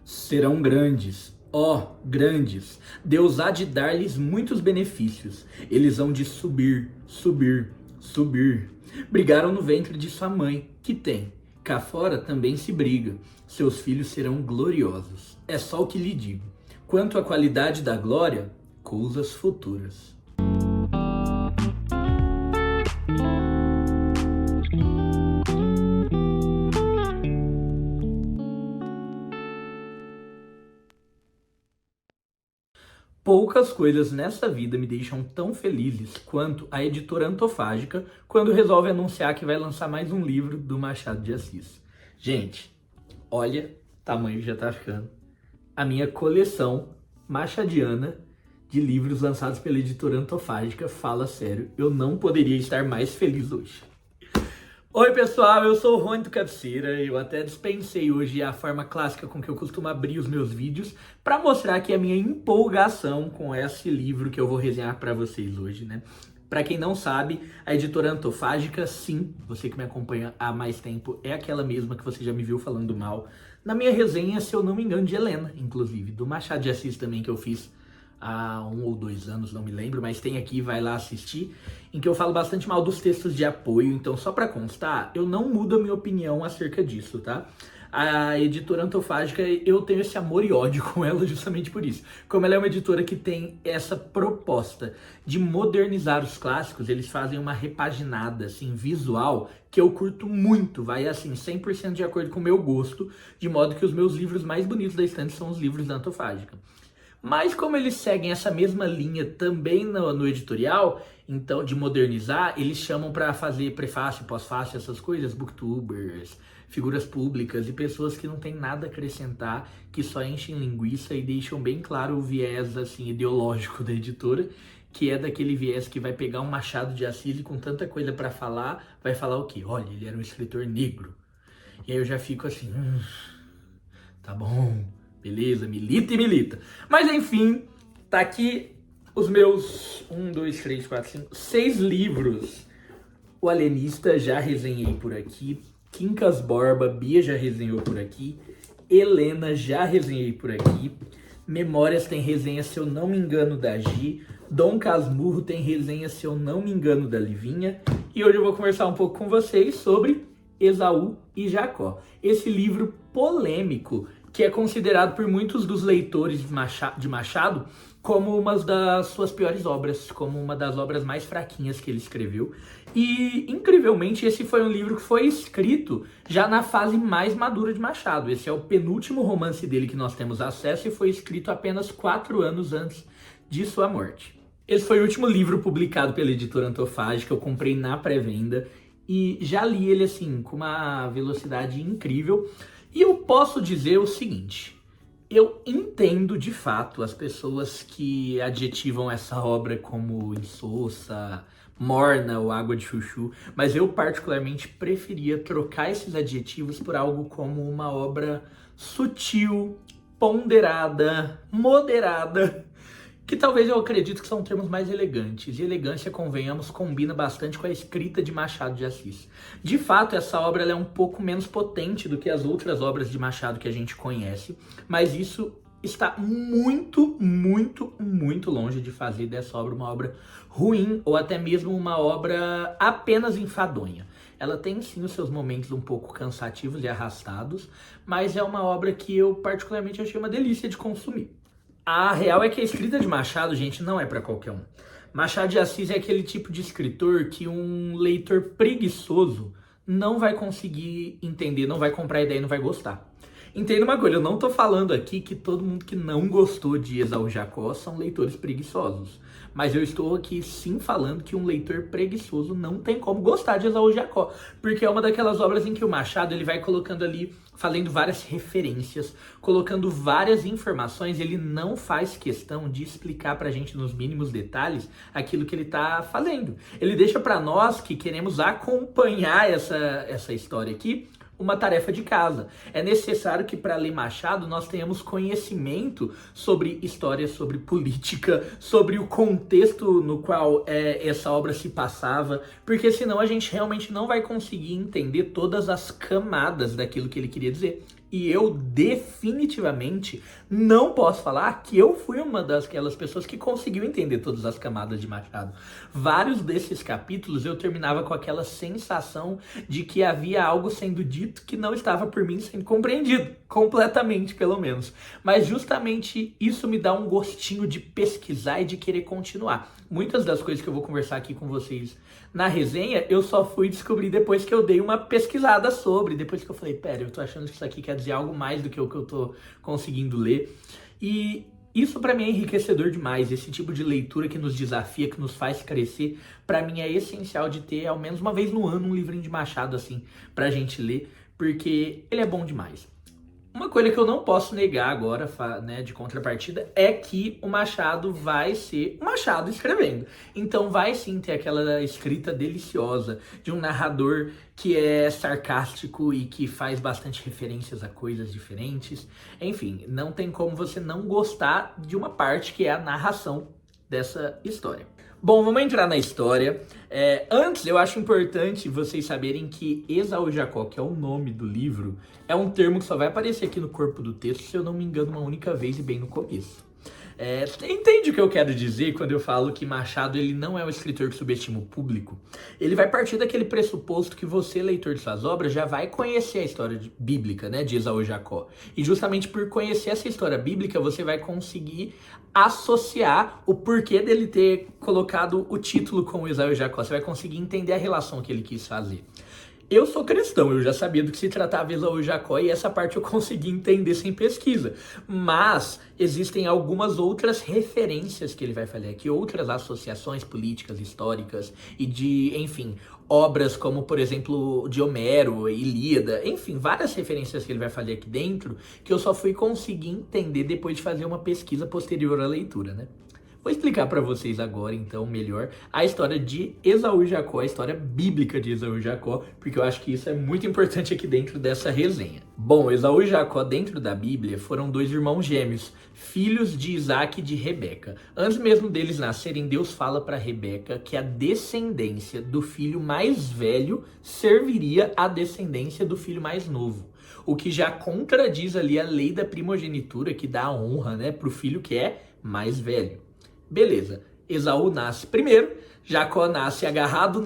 Serão grandes, ó, grandes. Deus há de dar-lhes muitos benefícios. Eles hão de subir, subir, subir. Brigaram no ventre de sua mãe, que tem. Cá fora também se briga. Seus filhos serão gloriosos. É só o que lhe digo. Quanto à qualidade da glória, coisas futuras. Poucas coisas nessa vida me deixam tão felizes quanto a editora Antofágica quando resolve anunciar que vai lançar mais um livro do Machado de Assis. Gente, olha o tamanho que já tá ficando. A minha coleção machadiana de livros lançados pela editora Antofágica, fala sério, eu não poderia estar mais feliz hoje. Oi pessoal, eu sou o Rony do Cabeceira, eu até dispensei hoje a forma clássica com que eu costumo abrir os meus vídeos para mostrar aqui a minha empolgação com esse livro que eu vou resenhar para vocês hoje, né? Para quem não sabe, a editora Antofágica, sim, você que me acompanha há mais tempo, é aquela mesma que você já me viu falando mal na minha resenha, se eu não me engano, de Helena, inclusive, do Machado de Assis também que eu fiz há 1 ou 2 anos, não me lembro, mas tem aqui, vai lá assistir, em que eu falo bastante mal dos textos de apoio, então só para constar, eu não mudo a minha opinião acerca disso, tá? A editora Antofágica, eu tenho esse amor e ódio com ela justamente por isso. Como ela é uma editora que tem essa proposta de modernizar os clássicos, eles fazem uma repaginada, assim, visual, que eu curto muito, vai, assim, 100% de acordo com o meu gosto, de modo que os meus livros mais bonitos da estante são os livros da Antofágica. Mas como eles seguem essa mesma linha também no editorial, então de modernizar, eles chamam para fazer prefácio, pós-fácio, essas coisas, booktubers, figuras públicas e pessoas que não têm nada a acrescentar, que só enchem linguiça e deixam bem claro o viés assim ideológico da editora, que é daquele viés que vai pegar um Machado de Assis e com tanta coisa para falar, vai falar o quê? Olha, ele era um escritor negro. E aí eu já fico assim, tá bom. Beleza, milita e milita. Mas enfim, tá aqui os meus 1, 2, 3, 4, 5, 6 livros. O Alienista já resenhei por aqui. Quincas Borba, Bia já resenhou por aqui. Helena já resenhei por aqui. Memórias tem resenha, se eu não me engano, da Gi. Dom Casmurro tem resenha, se eu não me engano, da Livinha. E hoje eu vou conversar um pouco com vocês sobre Esaú e Jacó. Esse livro polêmico que é considerado por muitos dos leitores de Machado como uma das suas piores obras, como uma das obras mais fraquinhas que ele escreveu. E, incrivelmente, esse foi um livro que foi escrito já na fase mais madura de Machado. Esse é o penúltimo romance dele que nós temos acesso e foi escrito apenas 4 anos antes de sua morte. Esse foi o último livro publicado pela editora Antofágica, eu comprei na pré-venda e já li ele assim com uma velocidade incrível. E eu posso dizer o seguinte, eu entendo de fato as pessoas que adjetivam essa obra como insossa, morna ou água de chuchu, mas eu particularmente preferia trocar esses adjetivos por algo como uma obra sutil, ponderada, moderada, que talvez eu acredito que são termos mais elegantes. E elegância, convenhamos, combina bastante com a escrita de Machado de Assis. De fato, essa obra ela é um pouco menos potente do que as outras obras de Machado que a gente conhece, mas isso está muito, muito, muito longe de fazer dessa obra uma obra ruim ou até mesmo uma obra apenas enfadonha. Ela tem sim os seus momentos um pouco cansativos e arrastados, mas é uma obra que eu particularmente achei uma delícia de consumir. A real é que a escrita de Machado, gente, não é para qualquer um. Machado de Assis é aquele tipo de escritor que um leitor preguiçoso não vai conseguir entender, não vai comprar a ideia e não vai gostar. Entenda uma coisa, eu não tô falando aqui que todo mundo que não gostou de Esaú e Jacó são leitores preguiçosos. Mas eu estou aqui sim falando que um leitor preguiçoso não tem como gostar de Esaú e Jacó. Porque é uma daquelas obras em que o Machado ele vai colocando ali, fazendo várias referências, colocando várias informações, ele não faz questão de explicar pra gente nos mínimos detalhes aquilo que ele tá fazendo. Ele deixa pra nós que queremos acompanhar essa história aqui, uma tarefa de casa. É necessário que para ler Machado nós tenhamos conhecimento sobre história, sobre política, sobre o contexto no qual essa obra se passava, porque senão a gente realmente não vai conseguir entender todas as camadas daquilo que ele queria dizer. E eu definitivamente não posso falar que eu fui uma daquelas pessoas que conseguiu entender todas as camadas de Machado. Vários desses capítulos eu terminava com aquela sensação de que havia algo sendo dito que não estava por mim sendo compreendido, completamente pelo menos. Mas justamente isso me dá um gostinho de pesquisar e de querer continuar. Muitas das coisas que eu vou conversar aqui com vocês na resenha, eu só fui descobrir depois que eu dei uma pesquisada sobre, depois que eu falei, pera, eu tô achando que isso aqui quer dizer algo mais do que o que eu tô conseguindo ler. E isso pra mim é enriquecedor demais, esse tipo de leitura que nos desafia, que nos faz crescer, pra mim é essencial de ter ao menos uma vez no ano um livrinho de Machado assim, pra gente ler, porque ele é bom demais. Uma coisa que eu não posso negar agora, né, de contrapartida, é que o Machado vai ser o Machado escrevendo. Então vai sim ter aquela escrita deliciosa de um narrador que é sarcástico e que faz bastante referências a coisas diferentes. Enfim, não tem como você não gostar de uma parte que é a narração dessa história. Bom, vamos entrar na história. Antes, eu acho importante vocês saberem que Esaú e Jacó, que é o nome do livro, é um termo que só vai aparecer aqui no corpo do texto, se eu não me engano, uma única vez e bem no começo. Você entende o que eu quero dizer quando eu falo que Machado ele não é um escritor que subestima o público? Ele vai partir daquele pressuposto que você, leitor de suas obras, já vai conhecer a história bíblica, né, de Esaú e Jacó. E justamente por conhecer essa história bíblica, você vai conseguir associar o porquê dele ter colocado o título com Esaú e Jacó. Você vai conseguir entender a relação que ele quis fazer. Eu sou cristão, eu já sabia do que se tratava Esaú e Jacó e essa parte eu consegui entender sem pesquisa. Mas existem algumas outras referências que ele vai fazer aqui, outras associações políticas, históricas e de, enfim, obras como, por exemplo, de Homero, Ilíada, enfim, várias referências que ele vai fazer aqui dentro que eu só fui conseguir entender depois de fazer uma pesquisa posterior à leitura, né? Vou explicar para vocês agora, então, melhor a história de Esaú e Jacó, a história bíblica de Esaú e Jacó, porque eu acho que isso é muito importante aqui dentro dessa resenha. Bom, Esaú e Jacó, dentro da Bíblia, foram dois irmãos gêmeos, filhos de Isaac e de Rebeca. Antes mesmo deles nascerem, Deus fala para Rebeca que a descendência do filho mais velho serviria à descendência do filho mais novo. O que já contradiz ali a lei da primogenitura, que dá a honra, né, para o filho que é mais velho. Beleza, Esaú nasce primeiro, Jacó nasce agarrado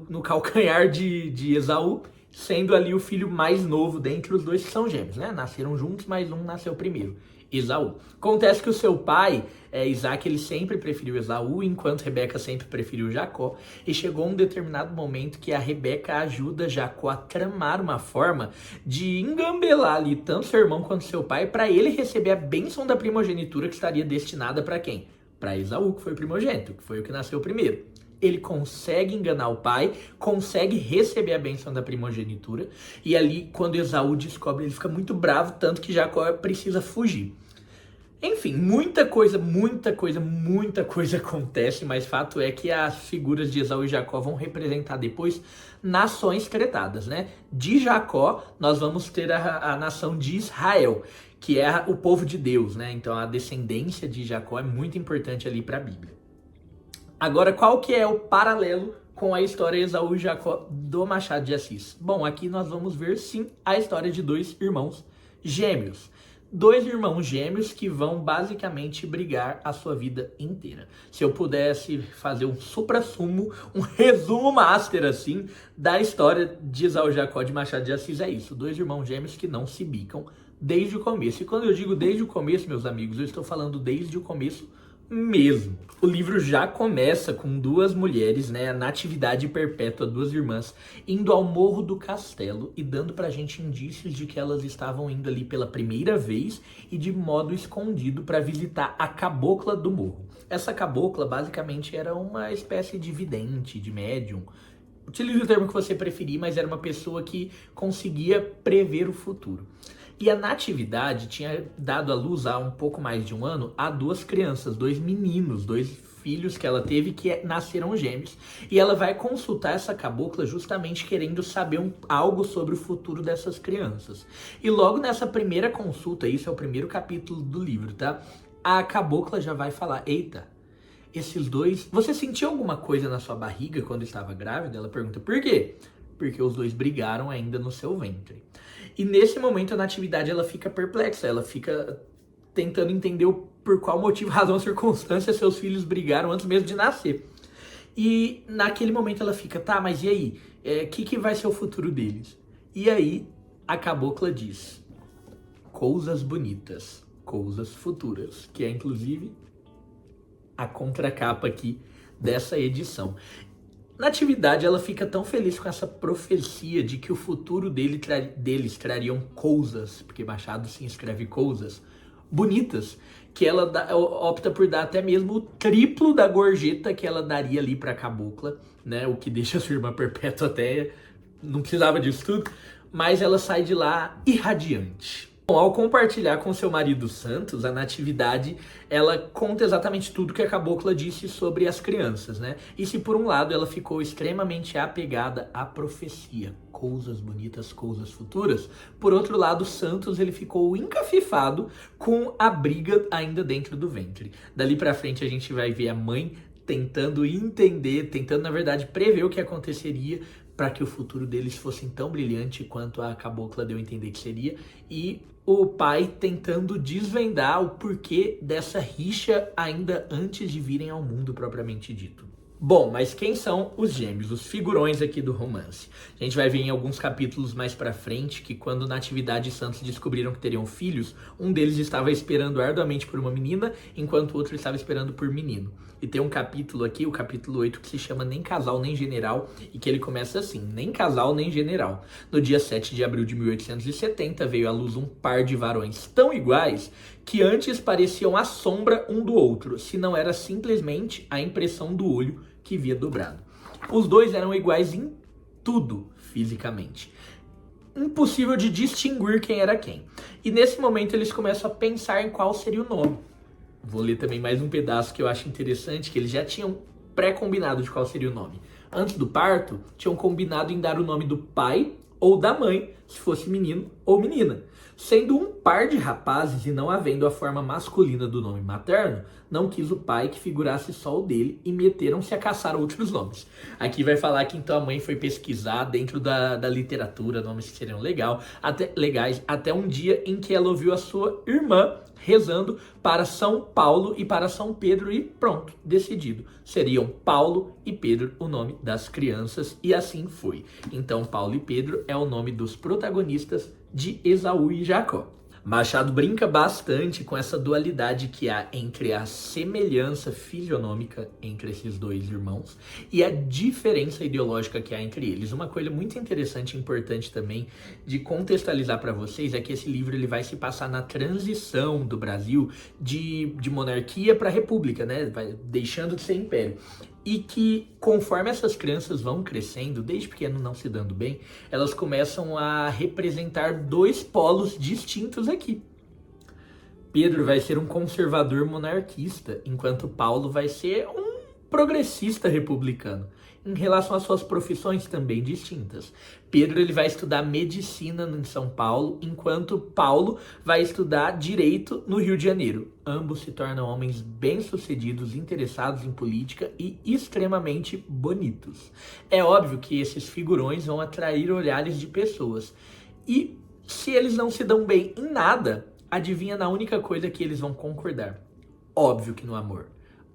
no calcanhar de Esaú, sendo ali o filho mais novo dentre os dois que são gêmeos, né? Nasceram juntos, mas um nasceu primeiro, Esaú. Acontece que o seu pai, Isaac, ele sempre preferiu Esaú, enquanto Rebeca sempre preferiu Jacó. E chegou um determinado momento que a Rebeca ajuda Jacó a tramar uma forma de engambelar ali tanto seu irmão quanto seu pai para ele receber a bênção da primogenitura que estaria destinada para quem? Para Esaú, que foi o primogênito, que foi o que nasceu primeiro. Ele consegue enganar o pai, consegue receber a bênção da primogenitura, e ali, quando Esaú descobre, ele fica muito bravo, tanto que Jacó precisa fugir. Enfim, muita coisa acontece, mas fato é que as figuras de Esaú e Jacó vão representar depois nações cretadas, né? De Jacó, nós vamos ter a nação de Israel, que é o povo de Deus, né? Então a descendência de Jacó é muito importante ali para a Bíblia. Agora, qual que é o paralelo com a história Esaú e Jacó do Machado de Assis? Bom, aqui nós vamos ver sim a história de dois irmãos gêmeos. Dois irmãos gêmeos que vão basicamente brigar a sua vida inteira. Se eu pudesse fazer um suprassumo, um resumo master assim, da história de Esaú e Jacó de Machado de Assis, é isso. Dois irmãos gêmeos que não se bicam desde o começo. E quando eu digo desde o começo, meus amigos, eu estou falando desde o começo mesmo. O livro já começa com duas mulheres, né, a natividade perpétua, duas irmãs, indo ao Morro do Castelo e dando pra gente indícios de que elas estavam indo ali pela primeira vez e de modo escondido para visitar a cabocla do morro. Essa cabocla basicamente era uma espécie de vidente, de médium. Utilize o termo que você preferir, mas era uma pessoa que conseguia prever o futuro. E a Natividade tinha dado à luz há um pouco mais de um ano a duas crianças, dois meninos, dois filhos que ela teve que nasceram gêmeos. E ela vai consultar essa cabocla justamente querendo saber algo sobre o futuro dessas crianças. E logo nessa primeira consulta, isso é o primeiro capítulo do livro, tá? A cabocla já vai falar, eita, esses dois... Você sentiu alguma coisa na sua barriga quando estava grávida? Ela pergunta, por quê? porque os dois brigaram ainda no seu ventre. E nesse momento a Natividade ela fica perplexa, ela fica tentando entender por qual motivo, razão ou circunstância seus filhos brigaram antes mesmo de nascer. E naquele momento ela fica, tá, mas e aí? Que vai ser o futuro deles? E aí a cabocla diz, coisas bonitas, coisas futuras, que é inclusive a contracapa aqui dessa edição. Natividade, ela fica tão feliz com essa profecia de que o futuro deles trariam coisas, porque Machado se escreve coisas bonitas, que ela opta por dar até mesmo o triplo da gorjeta que ela daria ali pra cabocla, né? O que deixa a sua irmã perpétua até, não precisava disso tudo, mas ela sai de lá irradiante. Bom, ao compartilhar com seu marido Santos, a Natividade, ela conta exatamente tudo que a cabocla disse sobre as crianças, né? E se por um lado ela ficou extremamente apegada à profecia, coisas bonitas, coisas futuras, por outro lado, Santos ele ficou encafifado com a briga ainda dentro do ventre. Dali pra frente a gente vai ver a mãe tentando entender, tentando na verdade prever o que aconteceria para que o futuro deles fosse tão brilhante quanto a cabocla deu a entender que seria, e o pai tentando desvendar o porquê dessa rixa ainda antes de virem ao mundo propriamente dito. Bom, mas quem são os gêmeos, os figurões aqui do romance? A gente vai ver em alguns capítulos mais pra frente que quando Natividade e Santos descobriram que teriam filhos, um deles estava esperando arduamente por uma menina, enquanto o outro estava esperando por menino. E tem um capítulo aqui, o capítulo 8, que se chama Nem Casal Nem General, e que ele começa assim, nem casal nem general. No dia 7 de abril de 1870 veio à luz um par de varões tão iguais que antes pareciam a sombra um do outro, se não era simplesmente a impressão do olho que via dobrado. Os dois eram iguais em tudo, fisicamente. Impossível de distinguir quem era quem. E nesse momento eles começam a pensar em qual seria o nome. Vou ler também mais um pedaço que eu acho interessante, que eles já tinham pré-combinado de qual seria o nome. Antes do parto, tinham combinado em dar o nome do pai ou da mãe, se fosse menino ou menina. Sendo um par de rapazes e não havendo a forma masculina do nome materno, não quis o pai que figurasse só o dele e meteram-se a caçar outros nomes. Aqui vai falar que então a mãe foi pesquisar dentro da literatura, nomes que seriam legais, até um dia em que ela ouviu a sua irmã rezando para São Paulo e para São Pedro e pronto, decidido. Seriam Paulo e Pedro o nome das crianças e assim foi. Então Paulo e Pedro é o nome dos protagonistas de Esaú e Jacó. Machado brinca bastante com essa dualidade que há entre a semelhança fisionômica entre esses dois irmãos e a diferença ideológica que há entre eles. Uma coisa muito interessante e importante também de contextualizar para vocês é que esse livro ele vai se passar na transição do Brasil de monarquia para república, né? Vai deixando de ser império. E que conforme essas crianças vão crescendo, desde pequeno não se dando bem, elas começam a representar dois polos distintos aqui. Pedro vai ser um conservador monarquista, enquanto Paulo vai ser um progressista republicano. Em relação às suas profissões também distintas. Pedro ele vai estudar medicina em São Paulo, enquanto Paulo vai estudar direito no Rio de Janeiro. Ambos se tornam homens bem-sucedidos, interessados em política e extremamente bonitos. É óbvio que esses figurões vão atrair olhares de pessoas. E se eles não se dão bem em nada, adivinha na única coisa que eles vão concordar? Óbvio que no amor.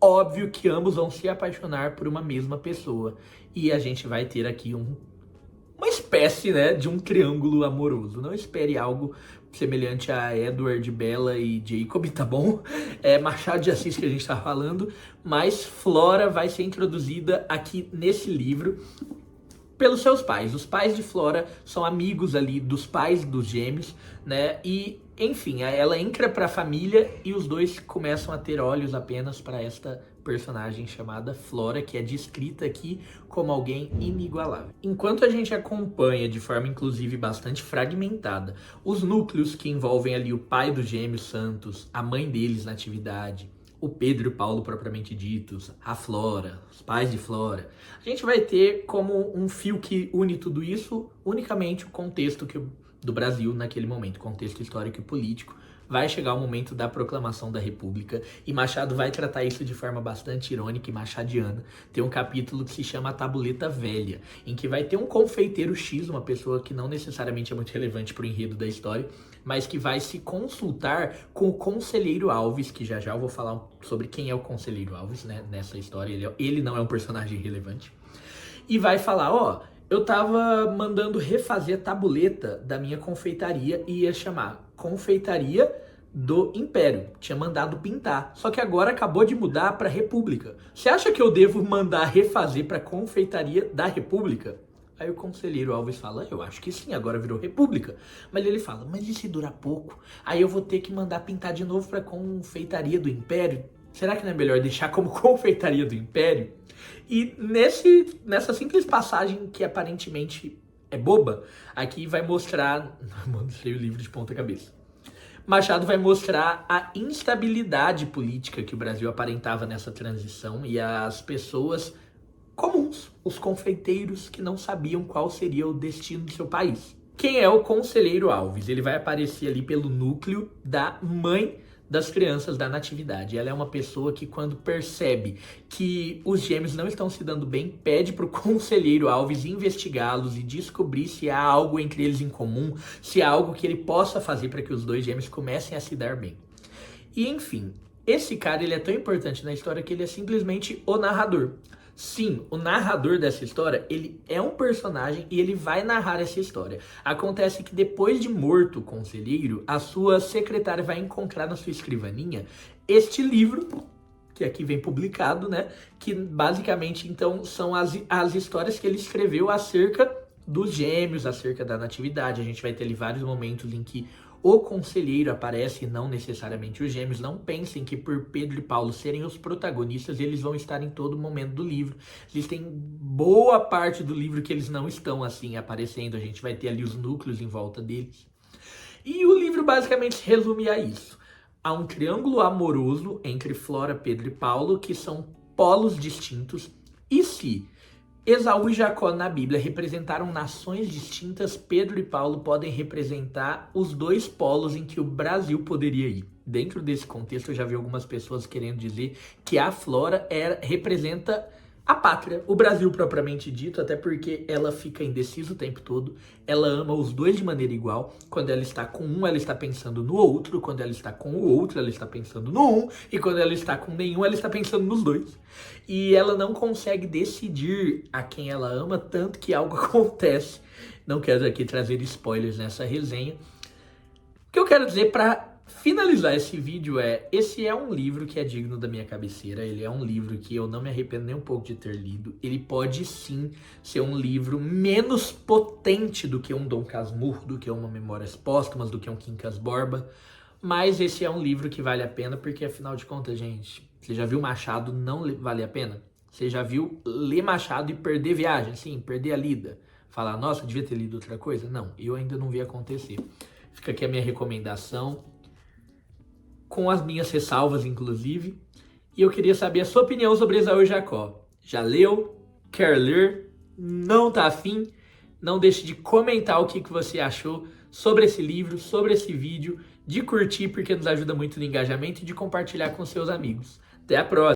Óbvio que ambos vão se apaixonar por uma mesma pessoa. E a gente vai ter aqui uma espécie, né, de um triângulo amoroso. Não espere algo semelhante a Edward, Bella e Jacob, tá bom? É Machado de Assis que a gente tá falando. Mas Flora vai ser introduzida aqui nesse livro pelos seus pais. Os pais de Flora são amigos ali dos pais dos gêmeos, né? E, enfim, ela entra para a família e os dois começam a ter olhos apenas para esta personagem chamada Flora, que é descrita aqui como alguém inigualável. Enquanto a gente acompanha de forma inclusive bastante fragmentada os núcleos que envolvem ali o pai dos gêmeos Santos, a mãe deles Natividade, o Pedro e o Paulo propriamente ditos, a Flora, os pais de Flora, a gente vai ter como um fio que une tudo isso unicamente o contexto do Brasil naquele momento, contexto histórico e político, vai chegar o momento da proclamação da República e Machado vai tratar isso de forma bastante irônica e machadiana. Tem um capítulo que se chama A Tabuleta Velha, em que vai ter um confeiteiro X, uma pessoa que não necessariamente é muito relevante para o enredo da história, mas que vai se consultar com o Conselheiro Alves, que já já eu vou falar sobre quem é o Conselheiro Alves, né, nessa história. Ele não é um personagem relevante. E vai falar, ó, eu tava mandando refazer a tabuleta da minha confeitaria e ia chamar Confeitaria do Império. Tinha mandado pintar, só que agora acabou de mudar para República. Você acha que eu devo mandar refazer para Confeitaria da República? Aí o Conselheiro Alves fala, eu acho que sim, agora virou República. Mas ele fala, mas e se durar pouco? Aí eu vou ter que mandar pintar de novo para Confeitaria do Império? Será que não é melhor deixar como Confeitaria do Império? E nessa simples passagem que aparentemente é boba, aqui vai mostrar... Mostrei o livro de ponta cabeça. Machado vai mostrar a instabilidade política que o Brasil aparentava nessa transição e as pessoas comuns, os confeiteiros que não sabiam qual seria o destino do seu país. Quem é o Conselheiro Alves? Ele vai aparecer ali pelo núcleo da mãe das crianças da Natividade. Ela é uma pessoa que, quando percebe que os gêmeos não estão se dando bem, pede para o Conselheiro Alves investigá-los e descobrir se há algo entre eles em comum, se há algo que ele possa fazer para que os dois gêmeos comecem a se dar bem. E, enfim, esse cara ele é tão importante na história que ele é simplesmente o narrador. Sim, o narrador dessa história, ele é um personagem e ele vai narrar essa história. Acontece que depois de morto o conselheiro, a sua secretária vai encontrar na sua escrivaninha este livro, que aqui vem publicado, né? Que basicamente, então, são as histórias que ele escreveu acerca dos gêmeos, acerca da Natividade. A gente vai ter ali vários momentos em que o conselheiro aparece e não necessariamente os gêmeos. Não pensem que por Pedro e Paulo serem os protagonistas, eles vão estar em todo momento do livro. Existem boa parte do livro que eles não estão assim aparecendo. A gente vai ter ali os núcleos em volta deles. E o livro basicamente se resume a isso. Há um triângulo amoroso entre Flora, Pedro e Paulo, que são polos distintos. E se Esaú e Jacó na Bíblia representaram nações distintas, Pedro e Paulo podem representar os dois polos em que o Brasil poderia ir. Dentro desse contexto, eu já vi algumas pessoas querendo dizer que a Flora representa a pátria, o Brasil propriamente dito, até porque ela fica indecisa o tempo todo, ela ama os dois de maneira igual. Quando ela está com um, ela está pensando no outro, quando ela está com o outro, ela está pensando no um, e quando ela está com nenhum, ela está pensando nos dois. E ela não consegue decidir a quem ela ama, tanto que algo acontece. Não quero aqui trazer spoilers nessa resenha. O que eu quero dizer para finalizar esse vídeo esse é um livro que é digno da minha cabeceira, ele é um livro que eu não me arrependo nem um pouco de ter lido. Ele pode sim ser um livro menos potente do que um Dom Casmurro, do que uma Memórias Póstumas, do que um Quincas Borba, mas esse é um livro que vale a pena, porque afinal de contas, gente, você já viu Machado não vale a pena? Você já viu ler Machado e perder viagem? Sim, perder a lida? Falar, nossa, devia ter lido outra coisa? Não, eu ainda não vi acontecer. Fica aqui a minha recomendação, com as minhas ressalvas, inclusive. E eu queria saber a sua opinião sobre Esaú e Jacó. Já leu? Quer ler? Não tá afim? Não deixe de comentar o que você achou sobre esse livro, sobre esse vídeo, de curtir, porque nos ajuda muito no engajamento, e de compartilhar com seus amigos. Até a próxima!